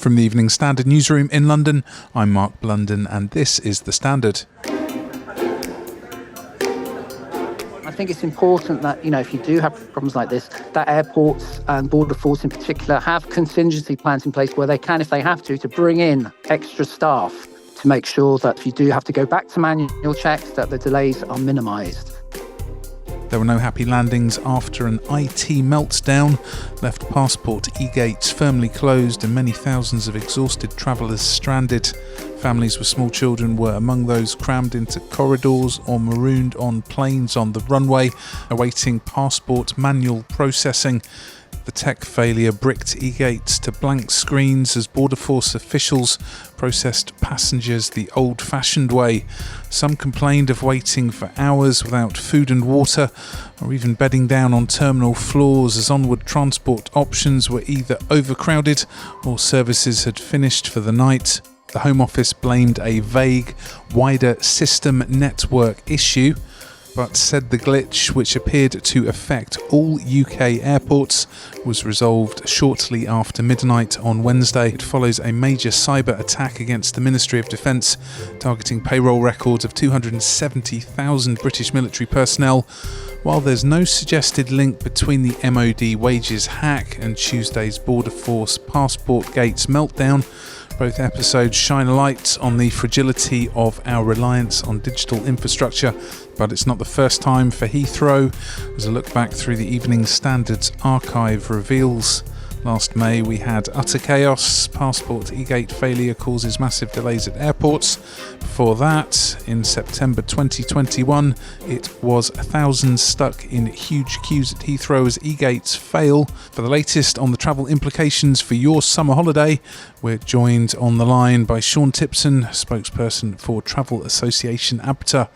From the Evening Standard newsroom in London, I'm Mark Blunden and this is The Standard. I think it's important that, if you do have problems like this, that airports and Border Force in particular have contingency plans in place where they can, if they have to bring in extra staff to make sure that if you do have to go back to manual checks, that the delays are minimised. There were no happy landings after an IT meltdown left passport e-gates firmly closed and many thousands of exhausted travellers stranded. Families with small children were among those crammed into corridors or marooned on planes on the runway, awaiting passport manual processing. The tech failure bricked e-gates to blank screens as Border Force officials processed passengers the old-fashioned way. Some complained of waiting for hours without food and water, or even bedding down on terminal floors as onward transport options were either overcrowded or services had finished for the night. The Home Office blamed a vague, wider system network issue, but said the glitch, which appeared to affect all UK airports, was resolved shortly after midnight on Wednesday. It follows a major cyber attack against the Ministry of Defence, targeting payroll records of 270,000 British military personnel. While there's no suggested link between the MOD wages hack and Tuesday's Border Force passport gates meltdown, both episodes shine a light on the fragility of our reliance on digital infrastructure, but it's not the first time for Heathrow, as a look back through the Evening Standard's archive reveals. Last May we had utter chaos, passport e-gate failure causes massive delays at airports. Before that, in September 2021, it was thousands stuck in huge queues at Heathrow as e-gates fail. For the latest on the travel implications for your summer holiday, we're joined on the line by Sean Tipton, spokesperson for travel association Abta.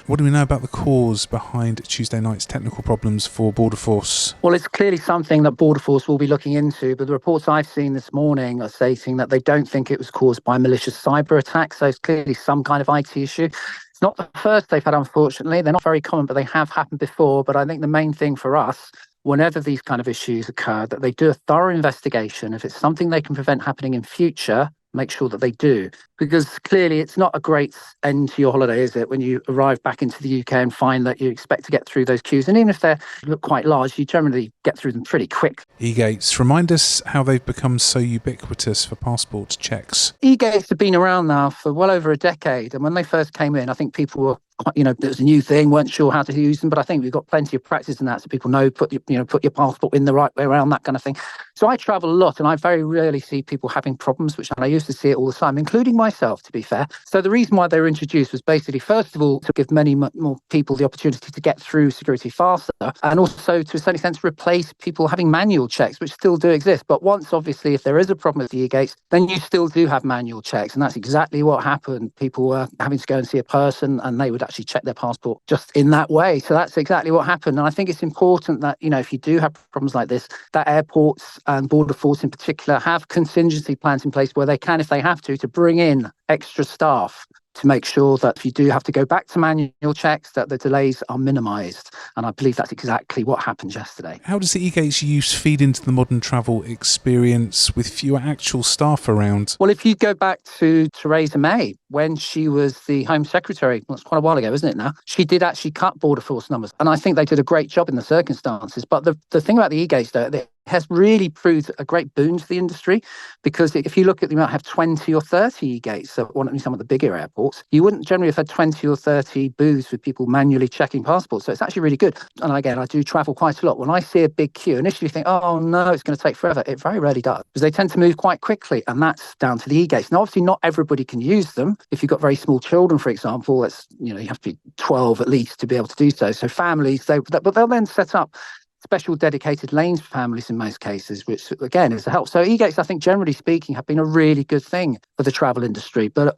What do we know about the cause behind Tuesday night's technical problems for Border Force? Well, it's clearly something that Border Force will be looking into, but the reports I've seen this morning are stating that they don't think it was caused by malicious cyber attacks, so it's clearly some kind of IT issue. It's not the first they've had, unfortunately. They're not very common, but they have happened before. But I think the main thing for us, whenever these kind of issues occur, that they do a thorough investigation. If it's something they can prevent happening in future, make sure that they do, because clearly it's not a great end to your holiday, is it, when you arrive back into the UK and find that you expect to get through those queues, and even if they look quite large, you generally get through them pretty quick. E-gates, remind us how they've become so ubiquitous for passport checks. E-gates have been around now for well over a decade, and when they first came in, I think people were it was a new thing, weren't sure how to use them, but I think we've got plenty of practice in that, so people know put your passport in the right way around, that kind of thing. So I travel a lot, and I very rarely see people having problems, which I used to see it all the time, including myself, to be fair. So the reason why they were introduced was basically, first of all, to give many more people the opportunity to get through security faster, and also to a certain extent to replace people having manual checks, which still do exist. But once, obviously, if there is a problem with the e-gates, then you still do have manual checks, and that's exactly what happened. People were having to go and see a person, and they would actually check their passport just in that way. So that's exactly what happened. And I think it's important that, if you do have problems like this, that airports and Border Force in particular have contingency plans in place where they can, if they have to bring in extra staff to make sure that if you do have to go back to manual checks, that the delays are minimised. And I believe that's exactly what happened yesterday. How does the e-gates use feed into the modern travel experience with fewer actual staff around? Well, if you go back to Theresa May, when she was the Home Secretary, well, it's quite a while ago, isn't it now? She did actually cut Border Force numbers. And I think they did a great job in the circumstances. But the thing about the e-gates, though, it has really proved a great boon to the industry, because if you look at, you might have 20 or 30 e-gates, so some of the bigger airports, you wouldn't generally have had 20 or 30 booths with people manually checking passports. So it's actually really good. And again, I do travel quite a lot. When I see a big queue, initially you think, oh no, it's going to take forever. It very rarely does, because they tend to move quite quickly, and that's down to the e-gates. Now, obviously, not everybody can use them. If you've got very small children, for example, you have to be 12 at least to be able to do so. So families, but they'll then set up special dedicated lanes for families in most cases, which again is a help. So e-gates, I think, generally speaking, have been a really good thing for the travel industry. But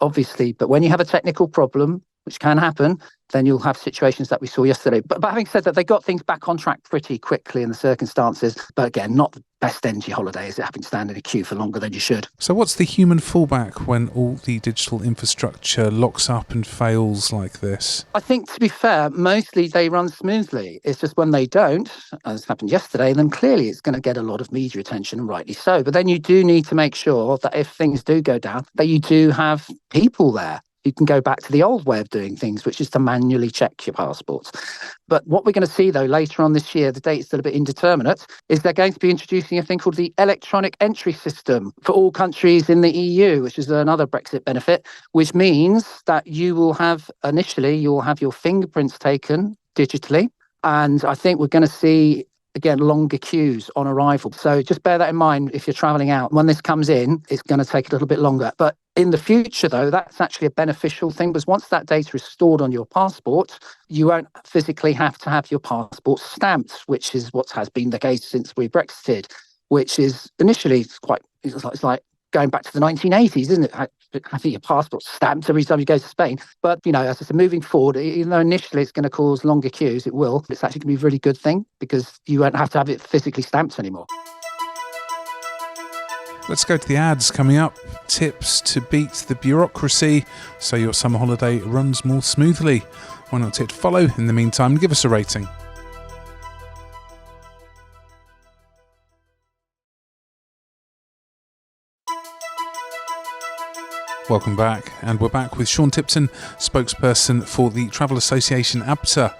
when you have a technical problem, which can happen, then you'll have situations that we saw yesterday. But having said that, they got things back on track pretty quickly in the circumstances. But again, not the best energy holiday, is it, having to stand in a queue for longer than you should. So what's the human fallback when all the digital infrastructure locks up and fails like this? I think, to be fair, mostly they run smoothly. It's just when they don't, as happened yesterday, then clearly it's going to get a lot of media attention, and rightly so. But then you do need to make sure that if things do go down, that you do have people there. You can go back to the old way of doing things, which is to manually check your passports. But what we're going to see, though, later on this year, the date's still a bit indeterminate, is they're going to be introducing a thing called the electronic entry system for all countries in the EU, which is another Brexit benefit, which means that you will have your fingerprints taken digitally. And I think we're going to see, again, longer queues on arrival. So just bear that in mind if you're travelling out. When this comes in, it's going to take a little bit longer. But in the future, though, that's actually a beneficial thing, because once that data is stored on your passport, you won't physically have to have your passport stamped, which is what has been the case since we Brexited, which is initially it's like going back to the 1980s, isn't it? Having your passport stamped every time you go to Spain. But, as I said, moving forward, even though initially it's going to cause longer queues, it will. It's actually going to be a really good thing, because you won't have to have it physically stamped anymore. Let's go to the ads coming up. Tips to beat the bureaucracy so your summer holiday runs more smoothly. Why not hit follow in the meantime and give us a rating? Welcome back, and we're back with Sean Tipton, spokesperson for the travel association Abta.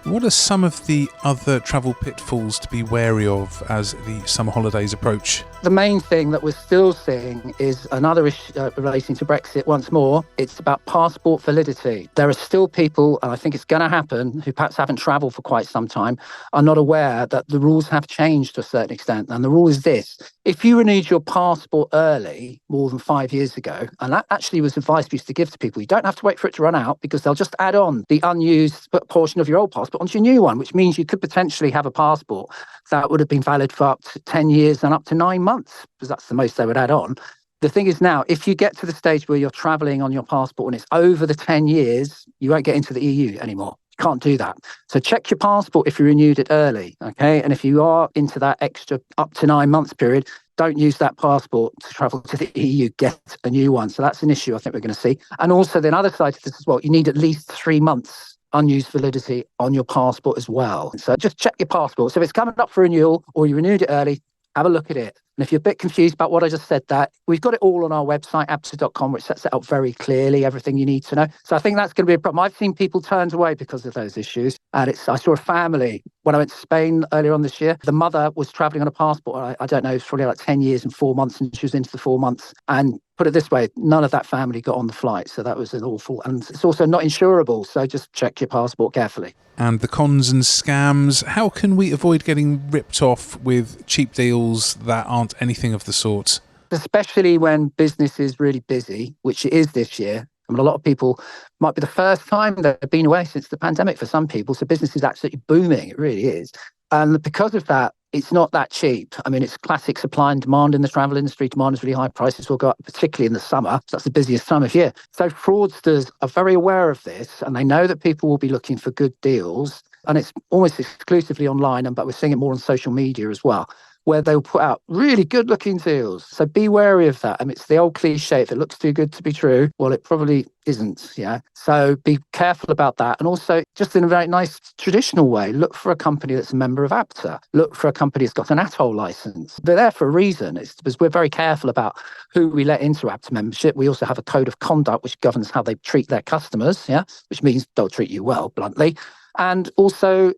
What are some of the other travel pitfalls to be wary of as the summer holidays approach? The main thing that we're still seeing is another issue relating to Brexit once more. It's about passport validity. There are still people, and I think it's going to happen, who perhaps haven't travelled for quite some time, are not aware that the rules have changed to a certain extent. And the rule is this: if you renewed your passport early, more than 5 years ago, and that actually was advice we used to give to people, you don't have to wait for it to run out, because they'll just add on the unused portion of your old passport onto your new one, which means you could potentially have a passport that would have been valid for up to 10 years and up to 9 months, because that's the most they would add on. The thing is now, if you get to the stage where you're travelling on your passport and it's over the 10 years, you won't get into the EU anymore. You can't do that. So check your passport if you renewed it early, okay? And if you are into that extra up to 9 months period, don't use that passport to travel to the EU, get a new one. So that's an issue I think we're going to see. And also the other side of this as well, you need at least 3 months unused validity on your passport as well. So just check your passport. So if it's coming up for renewal or you renewed it early, have a look at it. And if you're a bit confused about what I just said, that we've got it all on our website, abta.com, which sets it out very clearly, everything you need to know. So I think that's going to be a problem. I've seen people turned away because of those issues. And I saw a family when I went to Spain earlier on this year. The mother was traveling on a passport. I don't know, it's probably like 10 years and 4 months, and she was into the 4 months. And put it this way, none of that family got on the flight. So that was an awful, and it's also not insurable. So just check your passport carefully. And the cons and scams, how can we avoid getting ripped off with cheap deals that aren't anything of the sort? Especially when business is really busy, which it is this year. I mean, a lot of people might be the first time they've been away since the pandemic for some people. So business is absolutely booming. It really is. And because of that, it's not that cheap. I mean, it's classic supply and demand in the travel industry. Demand is really high. Prices will go up, particularly in the summer. So that's the busiest time of year. So fraudsters are very aware of this, and they know that people will be looking for good deals. And it's almost exclusively online, but we're seeing it more on social media as well, where they'll put out really good-looking deals. So be wary of that. I mean, it's the old cliche, if it looks too good to be true, well, it probably isn't, yeah? So be careful about that. And also, just in a very nice traditional way, look for a company that's a member of Abta. Look for a company that's got an ATOL license. They're there for a reason. It's because we're very careful about who we let into Abta membership. We also have a code of conduct which governs how they treat their customers, yeah? Which means they'll treat you well, bluntly. And also,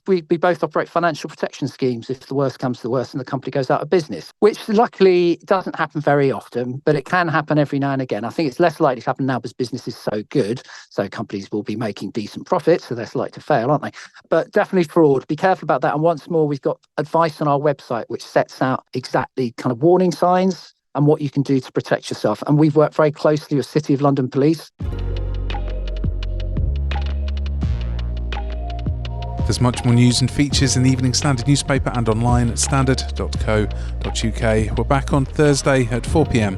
we both operate financial protection schemes if the worst comes to the worst and the company goes out of business, which luckily doesn't happen very often, but it can happen every now and again. I think it's less likely to happen now because business is so good. So companies will be making decent profits, so they're less likely to fail, aren't they? But definitely fraud. Be careful about that. And once more, we've got advice on our website which sets out exactly kind of warning signs and what you can do to protect yourself. And we've worked very closely with City of London Police. There's much more news and features in the Evening Standard newspaper and online at standard.co.uk. We're back on Thursday at 4 p.m.